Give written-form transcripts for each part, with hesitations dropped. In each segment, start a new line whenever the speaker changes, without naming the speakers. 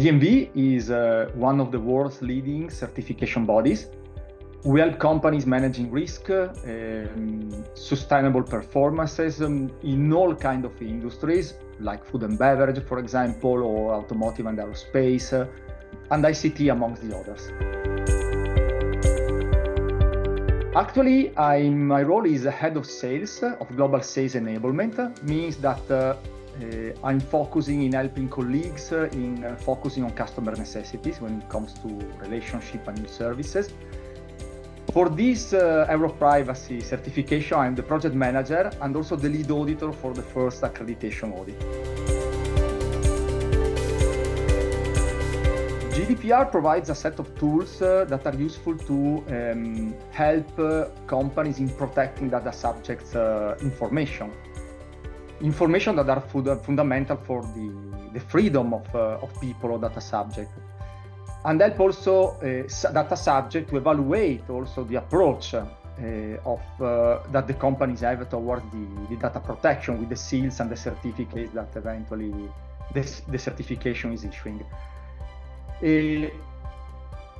DNV is one of the world's leading certification bodies. We help companies managing risk, sustainable performances in all kinds of industries, like food and beverage, for example, or automotive and aerospace, and ICT amongst the others. Actually, my role is head of sales of Global Sales Enablement. Means that I'm focusing in helping colleagues in focusing on customer necessities when it comes to relationship and new services. For this Europrivacy certification, I'm the project manager and also the lead auditor for the first accreditation audit. GDPR provides a set of tools that are useful to help companies in protecting data subjects' information that are fundamental for the freedom of people or data subject, and help also data subject to evaluate also the approach that the companies have towards the data protection with the seals and the certificates that eventually the certification is issuing.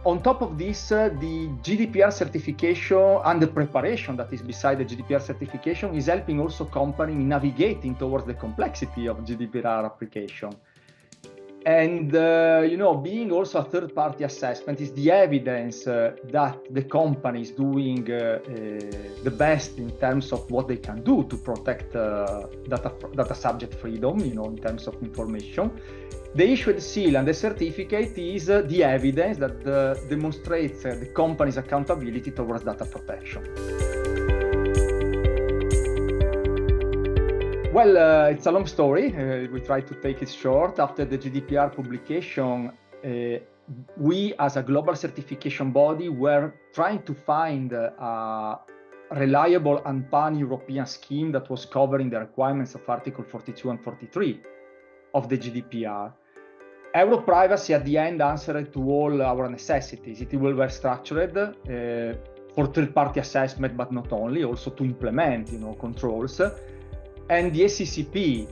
On top of this, the GDPR certification and the preparation that is beside the GDPR certification is helping also companies navigating towards the complexity of GDPR application. And, being also a third-party assessment is the evidence that the company is doing the best in terms of what they can do to protect data subject freedom, in terms of information. The issued seal and the certificate is the evidence that demonstrates the company's accountability towards data protection. Well, it's a long story. We try to take it short. After the GDPR publication, we as a global certification body were trying to find a reliable and pan-European scheme that was covering the requirements of Article 42 and 43 of the GDPR. Europrivacy at the end answered to all our necessities. It will be structured for third-party assessment, but not only, also to implement, controls. And the SCCP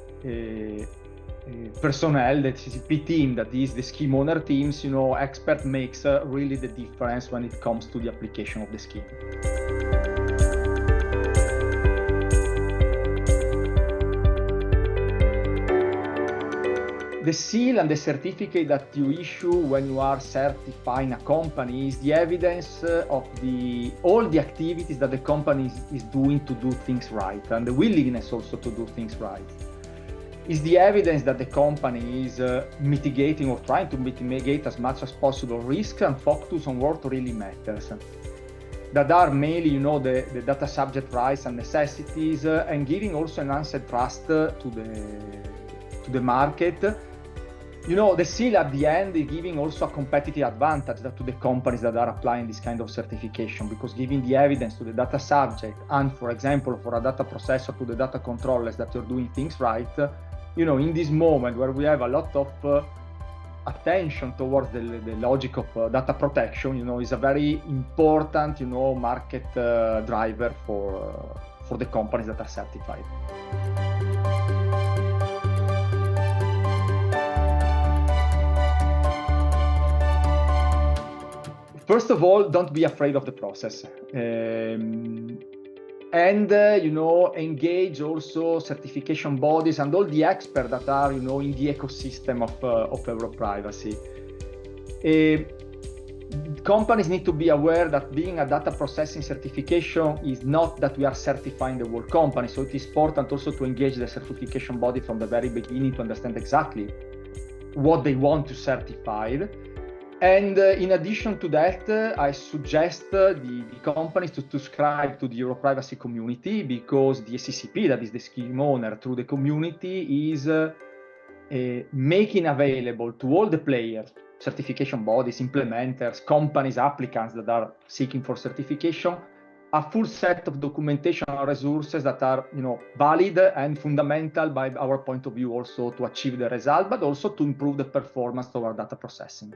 personnel, the SCCP team, that is the scheme owner teams, expert makes really the difference when it comes to the application of the scheme. The seal and the certificate that you issue when you are certifying a company is the evidence of all the activities that the company is doing to do things right, and the willingness also to do things right. Is the evidence that the company is mitigating or trying to mitigate as much as possible risk and focus on what really matters. That are mainly, the data subject rights and necessities, and giving also enhanced trust to the market. The seal at the end is giving also a competitive advantage to the companies that are applying this kind of certification, because giving the evidence to the data subject and, for example, for a data processor to the data controllers that you're doing things right, in this moment where we have a lot of attention towards the logic of data protection, is a very important, market driver for the companies that are certified. First of all, don't be afraid of the process. Engage also certification bodies and all the experts that are, in the ecosystem of Europrivacy. Companies need to be aware that being a data processing certification is not that we are certifying the whole company. So it is important also to engage the certification body from the very beginning to understand exactly what they want to certify. And in addition to that, I suggest the companies to subscribe to the Europrivacy community, because the SCCP, that is the scheme owner, through the community is making available to all the players, certification bodies, implementers, companies, applicants that are seeking for certification, a full set of documentation and resources that are, valid and fundamental by our point of view also to achieve the result, but also to improve the performance of our data processing.